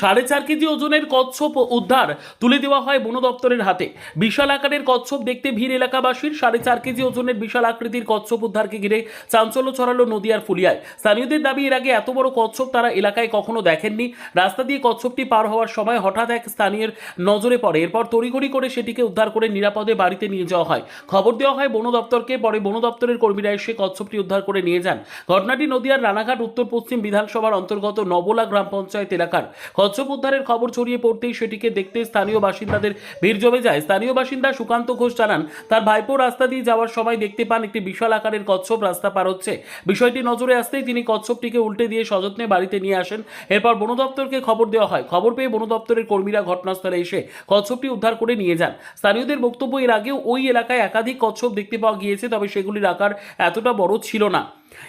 4.5 KG ওজনের কচ্ছপ উদ্ধার তুলে দেওয়া হয় বন দপ্তরের হাতে। বিশাল আকারের কচ্ছপ দেখতে ভিড় এলাকাবাসীর। 4.5 কেজি ওজনের বিশাল আকৃতির কচ্ছপ উদ্ধারকে ঘিরে চাঞ্চল্য ছড়ালো নদিয়ার ফুলিয়ায়। স্থানীয়দের দাবি, এর আগে এত বড় কচ্ছপ তারা এলাকায় কখনো দেখেননি। রাস্তা দিয়ে কচ্ছপটি পার হওয়ার সময় হঠাৎ এক স্থানীয়ের নজরে পড়ে। এরপর তড়িঘড়ি করে সেটিকে উদ্ধার করে নিরাপদে বাড়িতে নিয়ে যাওয়া হয়। খবর দেওয়া হয় বন দপ্তরকে। পরে বন দপ্তরের কর্মীরা এসে কচ্ছপটি উদ্ধার করে নিয়ে যান। ঘটনাটি নদিয়ার রানাঘাট উত্তর পশ্চিম বিধানসভার অন্তর্গত নবলা গ্রাম পঞ্চায়েত এলাকার। কচ্ছপ উদ্ধারের খবর ছড়িয়ে পড়তেই সেটিকে দেখতে স্থানীয় বাসিন্দাদের ভিড় জমে যায়। স্থানীয় বাসিন্দা সুকান্ত ঘোষ জানান, তার ভাইপো রাস্তা দিয়ে যাওয়ার সময় দেখতে পান একটি বিশাল আকারের কচ্ছপ রাস্তা পার হচ্ছে। বিষয়টি নজরে আসতেই তিনি কচ্ছপটিকে উল্টে দিয়ে সযত্নে বাড়িতে নিয়ে আসেন। এরপর বন দপ্তরকে খবর দেওয়া হয়। খবর পেয়ে বন দপ্তরের কর্মীরা ঘটনাস্থলে এসে কচ্ছপটি উদ্ধার করে নিয়ে যান। স্থানীয়দের বক্তব্য, এর আগেও ওই এলাকায় একাধিক কচ্ছপ দেখতে পাওয়া গিয়েছে, তবে সেগুলির আকার এতটা বড় ছিল না।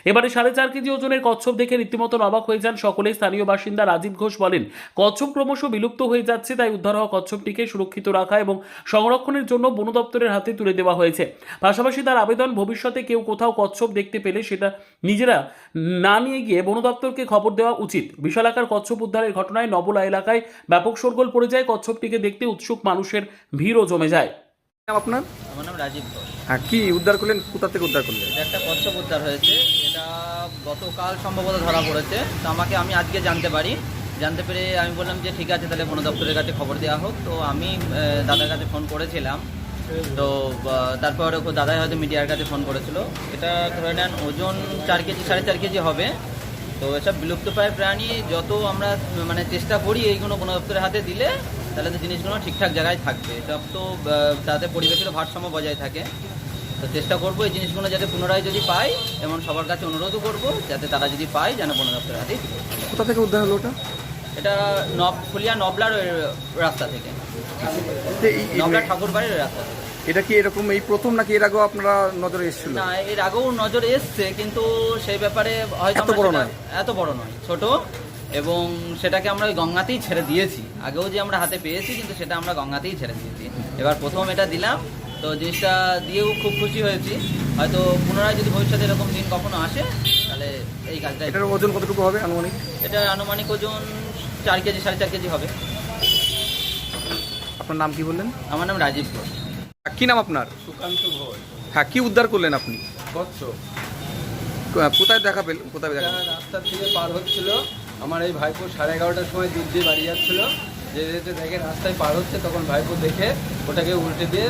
এবারে 4.5 কেজি ওজনের কচ্ছপ দেখে রীতিমতো অবাক হয়ে যান সকলে। স্থানীয় বাসিন্দা রাজীব ঘোষ বলেন, কচ্ছপ ক্রমশ বিলুপ্ত হয়ে যাচ্ছে, তাই উদ্ধার হওয়া কচ্ছপটিকে সুরক্ষিত রাখা এবং সংরক্ষণের জন্য বন দপ্তরের হাতে তুলে দেওয়া হয়েছে। পাশাপাশি তার আবেদন, ভবিষ্যতে কেউ কোথাও কচ্ছপ দেখতে পেলে সেটা নিজেরা না নিয়ে গিয়ে বন দপ্তরকে খবর দেওয়া উচিত। বিশাল আকার কচ্ছপ উদ্ধারের ঘটনায় নবলা এলাকায় ব্যাপক শোরগোল পড়ে যায়। কচ্ছপটিকে দেখতে উৎসুক মানুষের ভিড়ও জমে যায়। আপনার? আমার নাম রাজীব ঘোষ। হ্যাঁ, কি উদ্ধার করলেন? কোথা থেকে উদ্ধার করলেন? এটা একটা কচ্ছপ উদ্ধার হয়েছে। এটা গতকাল সম্ভবত ধরা পড়েছে। তো আমি আজকে জানতে পেরে আমি বললাম যে ঠিক আছে, তাহলে বন দপ্তরের কাছে খবর দেওয়া হোক। তো আমি দাদার কাছে ফোন করেছিলাম। তো তারপর দাদাই হয়তো মিডিয়ার কাছে ফোন করেছিল। এটা ধরে নেন ওজন 4 কেজি 4.5 কেজি হবে। তো এসব বিলুপ্তপ্রায় প্রাণী যত আমরা চেষ্টা করি এইগুলো বন দপ্তরের হাতে দিলে তাহলে তো জিনিসগুলো ঠিকঠাক জায়গায় থাকবে। সব তো তাতে পরিবেশের ভারসাম্য বজায় থাকে। তো চেষ্টা করবো এই জিনিসগুলো যাতে পুনরায় যদি পাই, এমন সবার কাছে অনুরোধও করবো যাতে তারা যদি পায় যেন বন দপ্তরের হাতেই দিবে। কোথা থেকে উদ্ধার হলো ওটা? এটা ফুলিয়া নবলার ওই রাস্তা থেকে, নবলা ঠাকুরবাড়ির ওই রাস্তা থেকে। এটা কি এরকম এই প্রথম নাকি এর আগেও আপনারা নজরে এসেছিল? না, এর আগেও নজরে এসছে, কিন্তু সেই ব্যাপারে হয়তো এত বড় নয়, ছোট, এবং সেটাকে আমরা ওই গঙ্গাতেই ছেড়ে দিয়েছি। আগেও যে আমরা হাতে পেয়েছি, কিন্তু সেটা আমরা গঙ্গাতেই ছেড়ে দিয়েছি। এবার প্রথম এটা দিলাম, তো জিনিসটা দিয়েও খুব খুশি হয়েছি। হয়তো পুনরায় যদি ভবিষ্যতে এরকম দিন কখনো আসে, তাহলে এই কাজটা। এটার ওজন কতটুকু হবে আনুমানিক? এটা আনুমানিক ওজন 4 কেজি 4.5 কেজি হবে। আপনার নাম কি বললেন? আমার নাম রাজীব ঘোষ। কি নাম আপনার? সুকান্ত ঘোষ। হ্যাঁ, কি উদ্ধার করলেন আপনি? কচ্ছপ কোথায় দেখা পেলেন? কোথায় দেখা পেলেন? রাস্তা থেকে পার হচ্ছিল। আমার এই ভাইপো 11:30টার সময় দুধ দিয়ে বাড়ি যাচ্ছিল। যেতে দেখে রাস্তায় পার হচ্ছে, তখন ভাইপো দেখে ওটাকে উল্টে দিয়ে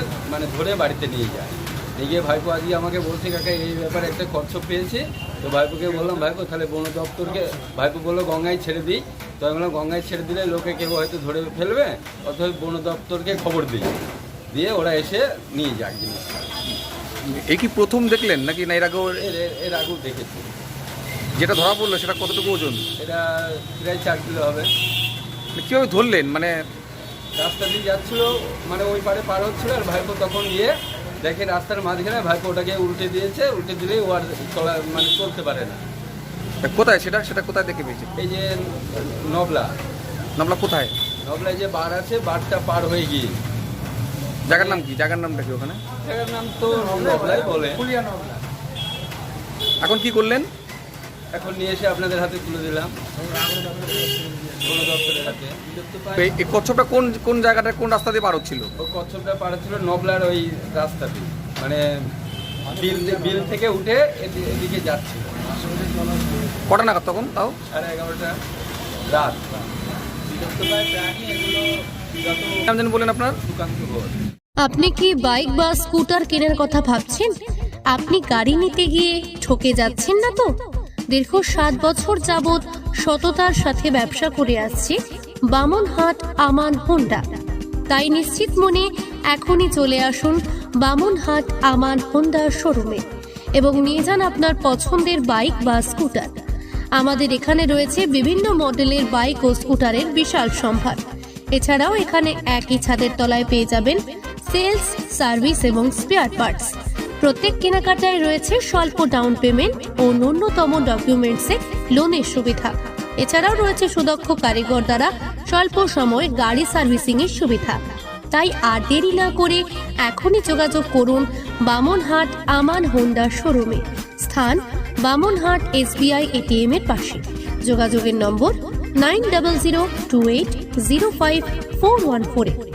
ধরে বাড়িতে নিয়ে যায়। নিয়ে গিয়ে ভাইপো আজকে আমাকে বলছে, কাকা এই ব্যাপারে একটা কচ্ছপ পেয়েছি। তো ভাইপোকে বললাম, ভাইপো তাহলে বন দপ্তরকে, ভাইপো বললো গঙ্গায় ছেড়ে দিই। তো আমি বললাম গঙ্গায় ছেড়ে দিলে লোকে কেউ হয়তো ধরে ফেলবে, অথবা বন দপ্তরকে খবর দিই, দিয়ে ওরা এসে নিয়ে যায় জিনিসটা। এই কি প্রথম দেখলেন নাকি না এর আগেও? এর আগেও দেখেছি। যেটা ধরা পড়লো সেটা কতটুকু ওজন? এটা প্রায় 4 কিলো হবে। কীভাবে ধরলেন? রাস্তা দিয়ে যাচ্ছিল, ওই পারে পার হচ্ছিল, আর ভাইপো তখন গিয়ে দেখে রাস্তার মাঝখানে ভাইপো ওটাকে উল্টে দিয়েছে। উল্টে দিলেই ও আর চলতে পারে না। কোথায় সেটা কোথায় দেখে পেয়েছে? এই যে নবলা কোথায়? নবলায় যে বার আছে, বারটা পার হয়ে গিয়ে। জায়গার নাম কি? জায়গার নামটা কি ওখানে? জায়গার নাম তো নবলাই বলে। এখন কি করলেন? এখন নিয়ে এসে আপনাদের হাতে তুলে দিলাম, বন দপ্তরের হাতে। এই কচ্ছপটা কোন জায়গাটা, কোন রাস্তা দিয়ে পার হচ্ছিল? ওই কচ্ছপটা পার হচ্ছিল নবলার ওই রাস্তাতে, বিল থেকে উঠে এদিকে যাচ্ছিল। কটা নাগাদ তখন? তাও 11:30টা রাত। নাম জানেন বলেন আপনার? সুকান্ত ঘোষ। আপনি কি বাইক বা স্কুটার কেনার কথা ভাবছেন? আপনি গাড়ি নিতে গিয়ে ঠকে যাচ্ছেন না তো? দীর্ঘ 7 বছর যাবৎ সততার সাথে ব্যবসা করে আসছে বামনহাট আমান হোন্ডা। তাই নিশ্চিত মনে এখনই চলে আসুন বামনহাট আমান হোন্ডা শোরুমে এবং নিয়ে যান আপনার পছন্দের বাইক বা স্কুটার। আমাদের এখানে রয়েছে বিভিন্ন মডেলের বাইক ও স্কুটারের বিশাল সম্ভার। এছাড়াও এখানে একই ছাদের তলায় পেয়ে যাবেন সেলস, সার্ভিস এবং স্পেয়ার পার্টস। প্রত্যেক কেনাকাটায় রয়েছে স্বল্প ডাউন পেমেন্ট ও ন্যূনতম ডকুমেন্টসে লোনের সুবিধা। এছাড়াও রয়েছে সুদক্ষ কারিগর দ্বারা স্বল্প সময়ে গাড়ি সার্ভিসিং এর সুবিধা। তাই আর দেরি না করে এখনই যোগাযোগ করুন বামনহাট আমান হোন্ডা শোরুমে। স্থান বামনহাট SBI ATM এর পাশে। যোগাযোগের নম্বর 9002805414.